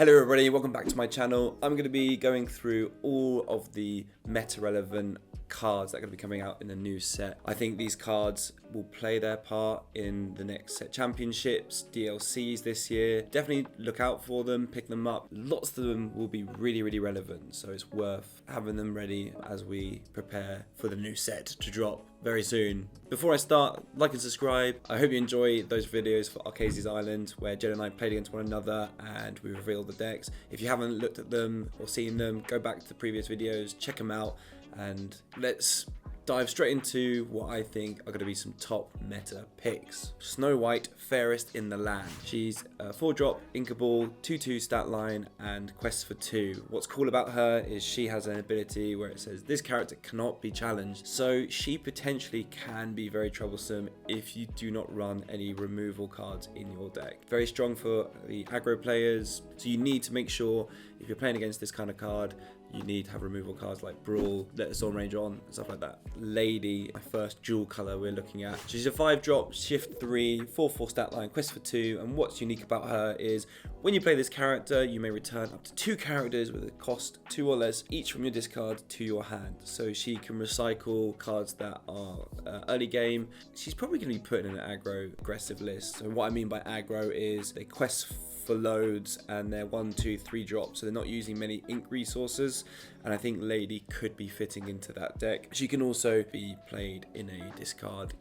Hello everybody, welcome back to my channel. I'm going to be going through all of the meta relevant cards that are going to be coming out in the new set. I think these cards will play their part in the next set championships, DLCs this year. Definitely look out for them, pick them up. Lots of them will be really relevant, so it's worth having them ready as we prepare for the new set to drop very soon. Before I start, like and subscribe. I hope you enjoy those videos for Archazia's Island where Jen and I played against one another and we revealed the decks. If you haven't looked at them or seen them, go back to the previous videos, check them out, and let's dive straight into what I think are going to be some top meta picks. Snow White, fairest in the land. She's a 4-drop, Inkable, 2/2 stat line, and quest for 2. What's cool about her is she has an ability where it says this character cannot be challenged, so she potentially can be very troublesome if you do not run any removal cards in your deck. Very strong for the aggro players, so you need to make sure if you're playing against this kind of card, you need to have removal cards like Brawl, Let the Storm Rage On, and stuff like that. Lady, my first dual color we're looking at. She's a 5-drop, shift 3, 4/4 stat line, quest for 2, and what's unique about her is when you play this character, you may return up to 2 characters with a cost 2 or less each from your discard to your hand. So she can recycle cards that are early game. She's probably going to be put in an aggro aggressive list. So what I mean by aggro is they quest for loads and they're 1, 2, 3 drops, so they're not using many ink resources, and I think Lady could be fitting into that deck. She can also be played in a discard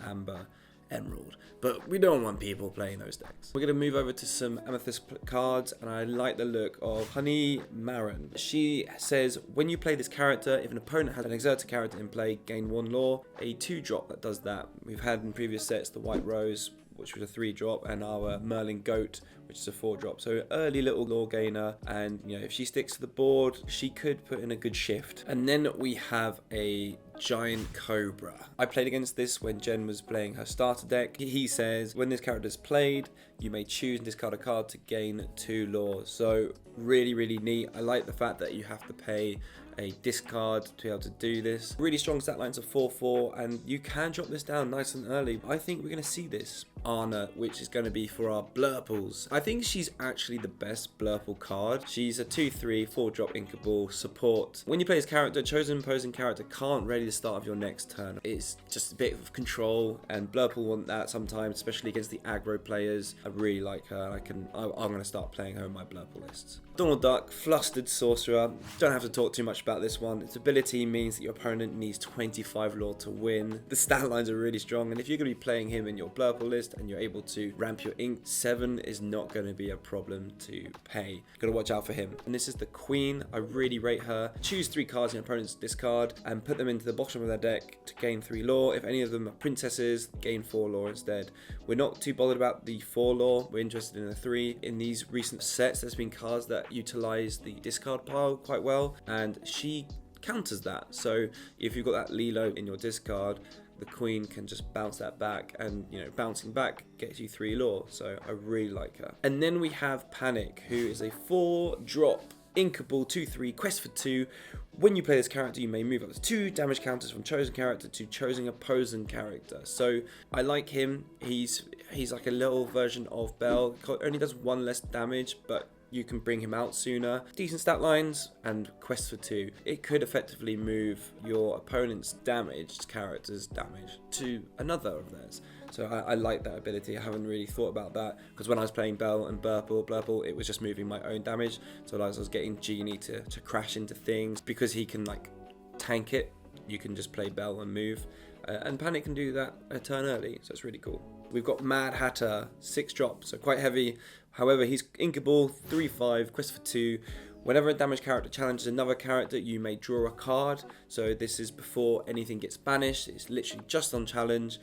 Amber Emerald, but we don't want people playing those decks. We're going to move over to some Amethyst cards, and I like the look of Honey Marin. She says when you play this character, if an opponent has an Exerter character in play, gain 1 lore, a 2-drop that does that. We've had in previous sets the White Rose, which was a 3-drop, and our Merlin Goat, which is a 4-drop. So early little lore gainer, and you know, if she sticks to the board, she could put in a good shift. And then we have a Giant Cobra. I played against this when Jen was playing her starter deck. He says when this character is played, you may choose and discard a card to gain 2 lore. So really neat. I like the fact that you have to pay a discard to be able to do this. Really strong stat lines of 4/4, and you can drop this down nice and early. I think we're going to see this. Anna, which is going to be for our Blurples. I think she's actually the best Blurple card. She's a 2/3, 4-drop Inkable support. When you play this character, chosen opposing character can't ready the start of your next turn. It's just a bit of control, and Blurple want that sometimes, especially against the aggro players. I really like her. I'm going to start playing her in my Blurple lists. Donald Duck, Flustered Sorcerer. Don't have to talk too much about this one. Its ability means that your opponent needs 25 lore to win. The stat lines are really strong, and if you're going to be playing him in your Blurple list and you're able to ramp your ink, 7 is not going to be a problem to pay. Gotta watch out for him. And this is the Queen. I really rate her. Choose 3 cards in your opponent's discard and put them into the bottom of their deck to gain 3 lore. If any of them are princesses, gain 4 lore instead. We're not too bothered about the 4 lore. We're interested in the 3. In these recent sets, there's been cards that utilize the discard pile quite well, and she counters that. So if you've got that Lilo in your discard, the Queen can just bounce that back, and you know, bouncing back gets you 3 lore. So I really like her. And then we have Panic, who is a 4-drop Inkable 2/3 quest for 2. When you play this character, you may move up to 2 damage counters from chosen character to chosen opposing character. So I like him. He's like a little version of Belle. Only does 1 less damage, but you can bring him out sooner. Decent stat lines and quest for 2. It could effectively move your opponent's damaged character's damage to another of theirs. So I like that ability. I haven't really thought about that, because when I was playing Belle and Blurple, it was just moving my own damage. So as I was getting Genie to crash into things, because he can like tank it, you can just play Belle and move. And Panic can do that a turn early, so it's really cool. We've got Mad Hatter, 6-drop, so quite heavy. However, he's Inkable, 3/5, quest for 2. Whenever a damaged character challenges another character, you may draw a card. So this is before anything gets banished. It's literally just on challenge.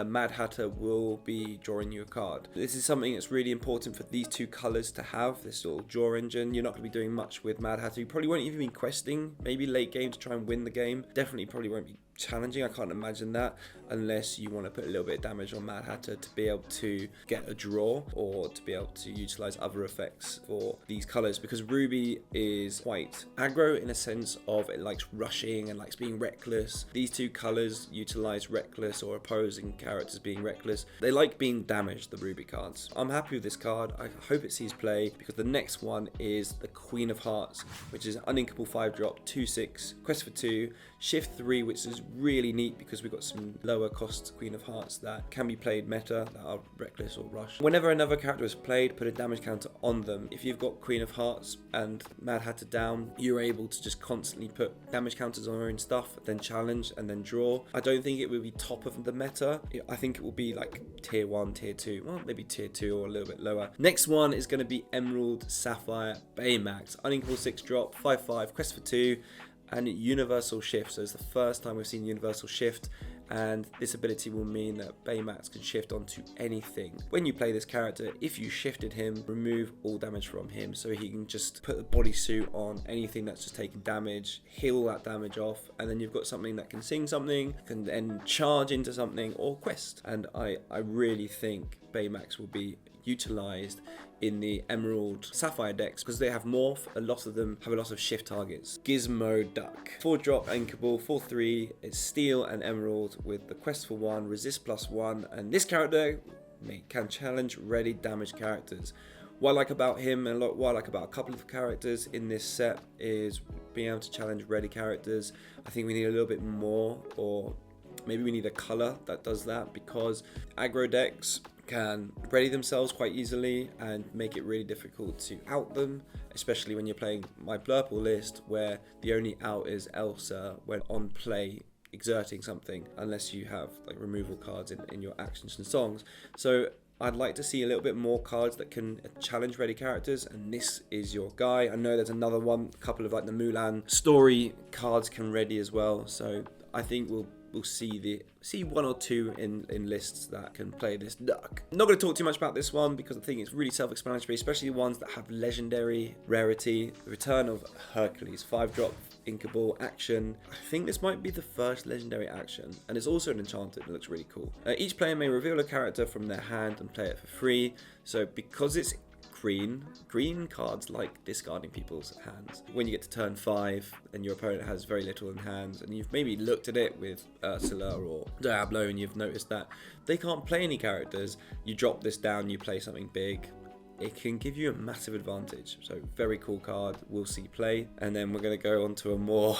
Mad Hatter will be drawing you a card. This is something that's really important for these 2 colors to have, this little draw engine. You're not going to be doing much with Mad Hatter. You probably won't even be questing, maybe late game to try and win the game. Definitely probably won't be challenging. I can't imagine that unless you want to put a little bit of damage on Mad Hatter to be able to get a draw or to be able to utilize other effects for these colors, because Ruby is quite aggro in a sense of it likes rushing and likes being reckless. These two colors utilize reckless or opposing characters being reckless. They like being damaged, the Ruby cards. I'm happy with this card. I hope it sees play, because the next one is the Queen of Hearts, which is an uninkable 5-drop, 2/6, quest for 2, shift 3, which is really neat because we've got some lower cost Queen of Hearts that can be played meta, that are reckless or rush. Whenever another character is played, put a damage counter on them. If you've got Queen of Hearts and Mad Hatter down, you're able to just constantly put damage counters on your own stuff, then challenge and then draw. I don't think it will be top of the meta. I think it will be like tier 1, tier 2, well maybe tier 2 or a little bit lower. Next one is going to be Emerald Sapphire Baymax, uninkable 6-drop, 5/5, quest for 2, and universal shift. So it's the first time we've seen universal shift, and this ability will mean that Baymax can shift onto anything. When you play this character, if you shifted him, remove all damage from him, so he can just put the bodysuit on anything that's just taking damage, heal that damage off, and then you've got something that can sing something, can then charge into something or quest. And I really think Baymax will be utilized in the Emerald Sapphire decks because they have morph. A lot of them have a lot of shift targets. Gizmo Duck, 4-drop inkable, 4/3. It's steel and emerald with the quest for 1, resist +1, and this character can challenge ready damage characters. What I like about him and what I like about a couple of characters in this set is being able to challenge ready characters. I think we need a little bit more, or maybe we need a color that does that, because aggro decks can ready themselves quite easily and make it really difficult to out them, especially when you're playing my Blurple list where the only out is Elsa when on play exerting something, unless you have like removal cards in your actions and songs. So I'd like to see a little bit more cards that can challenge ready characters, and this is your guy. I know there's another one, a couple of like the Mulan story cards can ready as well, so I think we'll see one or two in lists that can play this duck. I'm not going to talk too much about this one because I think it's really self-explanatory, especially ones that have legendary rarity. The Return of Hercules, 5-drop inkable action. I think this might be the first legendary action, and it's also an enchanted. It looks really cool. Each player may reveal a character from their hand and play it for free. So because it's green cards like discarding people's hands. When you get to turn 5 and your opponent has very little in hand, and you've maybe looked at it with Ursula or Diablo and you've noticed that they can't play any characters, you drop this down, you play something big. It can give you a massive advantage. So very cool card, we'll see play. And then we're going to go on to a more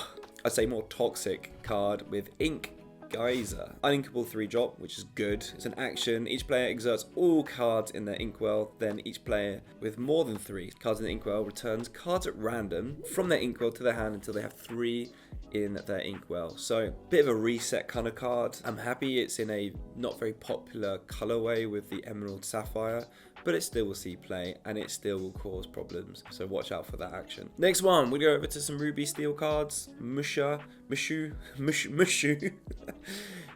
toxic card with Ink Geyser. Uninkable 3-drop, which is good. It's an action. Each player exerts all cards in their inkwell. Then each player with more than 3 cards in the inkwell returns cards at random from their inkwell to their hand until they have 3 in their inkwell. So bit of a reset kind of card. I'm happy it's in a not very popular colorway with the Emerald Sapphire, but it still will see play and it still will cause problems. So watch out for that action. Next one, we go over to some Ruby Steel cards. Mushu.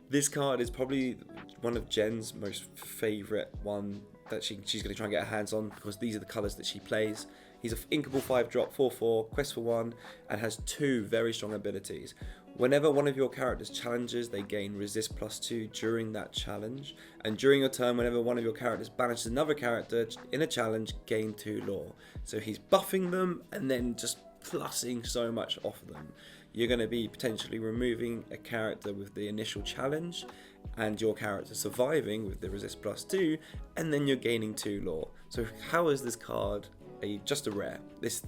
This card is probably one of Jen's most favorite one that she's going to try and get her hands on, because these are the colors that she plays. He's an inkable 5-drop, 4/4, quest for 1, and has 2 very strong abilities. Whenever one of your characters challenges, they gain resist +2 during that challenge. And during your turn, whenever one of your characters banishes another character in a challenge, gain 2 lore. So he's buffing them and then just plussing so much off of them. You're going to be potentially removing a character with the initial challenge and your character surviving with the resist +2, and then you're gaining 2 lore. So how is this card just a rare? This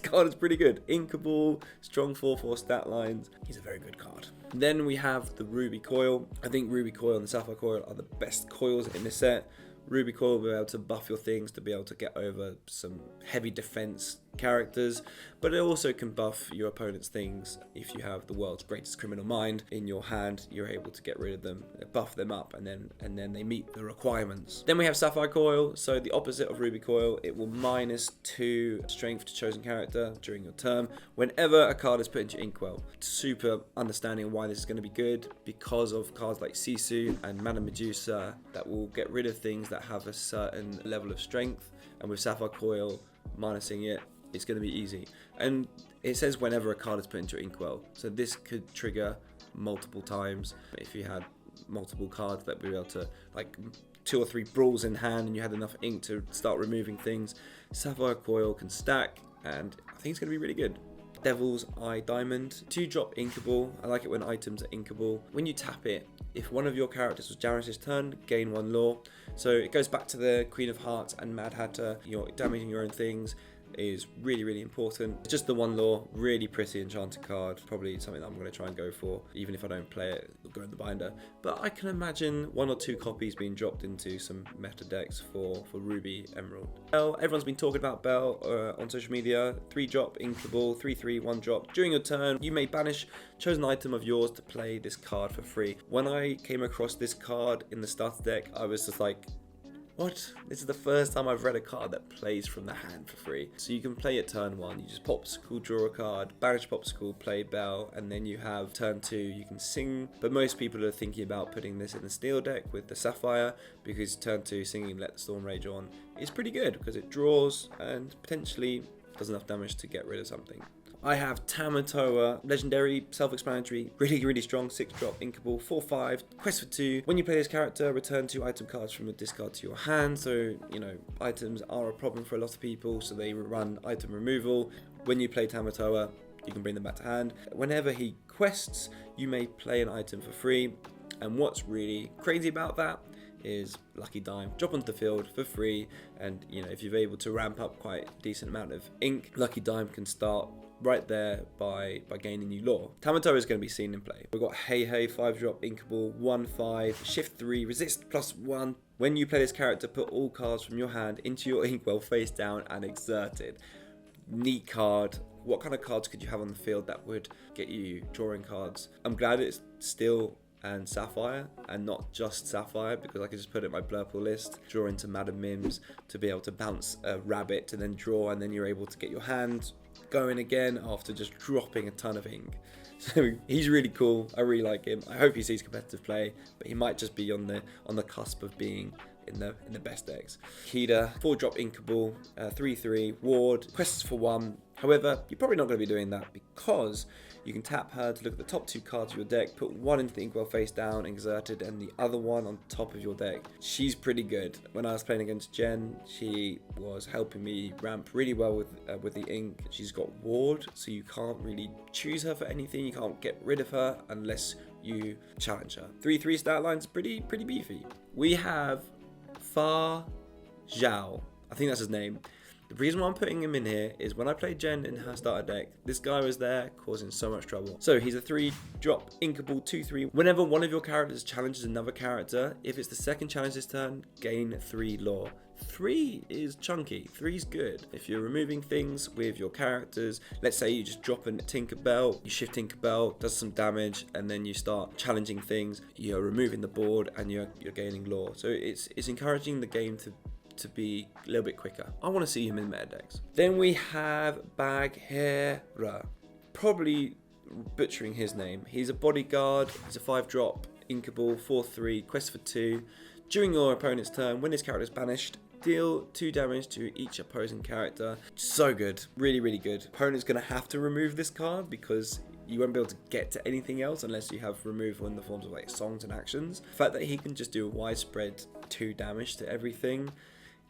card is pretty good. Inkable, strong 4/4 stat lines. He's a very good card. Then we have the Ruby Coil. I think Ruby Coil and the Sapphire Coil are the best coils in this set. Ruby Coil will be able to buff your things to be able to get over some heavy defense characters, but it also can buff your opponent's things. If you have the world's greatest criminal mind in your hand, you're able to get rid of them, buff them up, and then they meet the requirements. Then we have Sapphire Coil, so the opposite of Ruby Coil. It will -2 strength to chosen character during your turn whenever a card is put into your inkwell. Super understanding why this is going to be good, because of cards like Sisu and Mana Medusa that will get rid of things that have a certain level of strength, and with Sapphire Coil minusing it, it's going to be easy. And it says whenever a card is put into your inkwell, so this could trigger multiple times. If you had multiple cards that would be able to, like 2 or 3 brawls in hand, and you had enough ink to start removing things, Sapphire Coil can stack, and I think it's going to be really good. Devil's Eye Diamond, 2-drop inkable. I like it when items are inkable. When you tap it, if one of your characters was Janice's turn, gain 1 lore. So it goes back to the Queen of Hearts and Mad Hatter. You're damaging your own things is really, really important. Just the 1 lore, really pretty enchanted card. Probably something that I'm going to try and go for, even if I don't play it, it'll go in the binder. But I can imagine 1 or 2 copies being dropped into some meta decks for Ruby Emerald. Bell, everyone's been talking about Bell on social media. 3-drop inkable, 3/3, 1-drop. During your turn, you may banish chosen item of yours to play this card for free. When I came across this card in the starter deck, I was just like, what? This is the first time I've read a card that plays from the hand for free. So you can play at turn 1, you just Popsicle, draw a card, banish Popsicle, play Bell, and then you have turn 2, you can sing. But most people are thinking about putting this in the steel deck with the Sapphire, because turn 2 singing Let the Storm Rage On is pretty good, because it draws and potentially does enough damage to get rid of something. I have Tamatoa, legendary, self-explanatory, really, really strong, 6-drop, inkable, 4/5, quest for 2. When you play this character, return 2 item cards from your discard to your hand. So, you know, items are a problem for a lot of people, so they run item removal. When you play Tamatoa, you can bring them back to hand. Whenever he quests, you may play an item for free. And what's really crazy about that is Lucky Dime. Drop onto the field for free, and you know, if you're able to ramp up quite a decent amount of ink, Lucky Dime can start right there by gaining new lore. Tamatoa is going to be seen in play. We've got Hey Hey, 5-drop inkable, 1/5, shift 3, resist +1. When you play this character, put all cards from your hand into your inkwell face down and exerted. Neat card. What kind of cards could you have on the field that would get you drawing cards? I'm glad it's Steel and Sapphire and not just Sapphire, because I could just put it in my Blurple list, draw into Madam Mims to be able to bounce a rabbit to then draw, and then you're able to get your hand going again after just dropping a ton of ink. So he's really cool. I really like him. I hope he sees competitive play, but he might just be on the cusp of being in the best decks. Kida, 4-drop inkable, 3/3, ward, quests for 1. However, you're probably not going to be doing that, because you can tap her to look at the top 2 cards of your deck, put 1 into the inkwell face down, exerted, and the other 1 on top of your deck. She's pretty good. When I was playing against Jen, she was helping me ramp really well with the ink. She's got ward, so you can't really choose her for anything. You can't get rid of her unless you challenge her. 3/3 stat line's pretty beefy. We have Fa Zhao. I think that's his name. The reason why I'm putting him in here is when I played Jen in her starter deck, this guy was there causing so much trouble. So he's a 3-drop inkable, 2/3. Whenever one of your characters challenges another character, if it's the second challenge this turn, gain 3 lore. 3 is chunky, 3 is good. If you're removing things with your characters, let's say you just drop a Tinkerbell, you shift Tinkerbell, does some damage, and then you start challenging things, you're removing the board and you're gaining lore. So it's encouraging the game to be a little bit quicker. I want to see him in meta decks. Then we have Bagheera. Probably butchering his name. He's a bodyguard, he's a 5-drop inkable, 4/3, quest for 2. During your opponent's turn, when this character is banished, deal 2 damage to each opposing character. So good, really, really good. Opponent's going to have to remove this card, because you won't be able to get to anything else unless you have removal in the forms of like songs and actions. The fact that he can just do a widespread 2 damage to everything,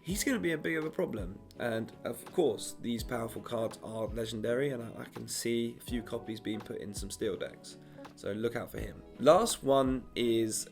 he's going to be a bit of a problem. And of course, these powerful cards are legendary, and I can see a few copies being put in some steel decks. So look out for him. Last one is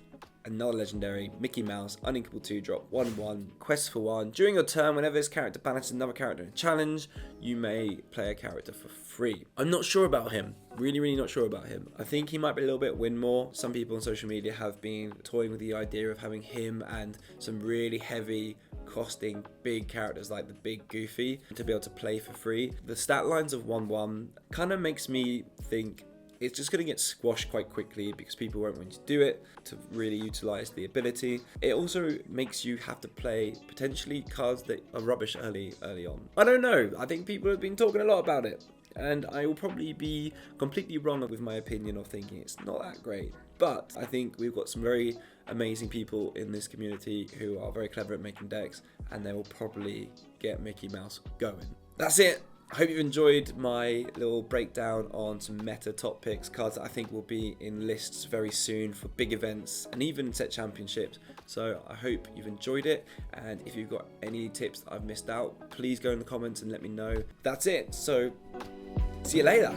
another legendary, Mickey Mouse, uninkable 2-drop, 1/1, quest for 1. During your turn, whenever this character banishes another character in a challenge, you may play a character for free. I'm not sure about him. Really not sure about him. I think he might be a little bit Winmore. Some people on social media have been toying with the idea of having him and some really heavy costing big characters like the Big Goofy to be able to play for free. The stat lines of 1/1 kind of makes me think it's just going to get squashed quite quickly, because people won't want to do it to really utilize the ability. It also makes you have to play potentially cards that are rubbish early on. I don't know. I think people have been talking a lot about it, and I will probably be completely wrong with my opinion of thinking it's not that great. But I think we've got some very amazing people in this community who are very clever at making decks, and they will probably get Mickey Mouse going. That's it I hope you've enjoyed my little breakdown on some meta top picks, cards that I think will be in lists very soon for big events and even set championships. So I hope you've enjoyed it, and if you've got any tips that I've missed out, please go in the comments and let me know. That's it, so see you later.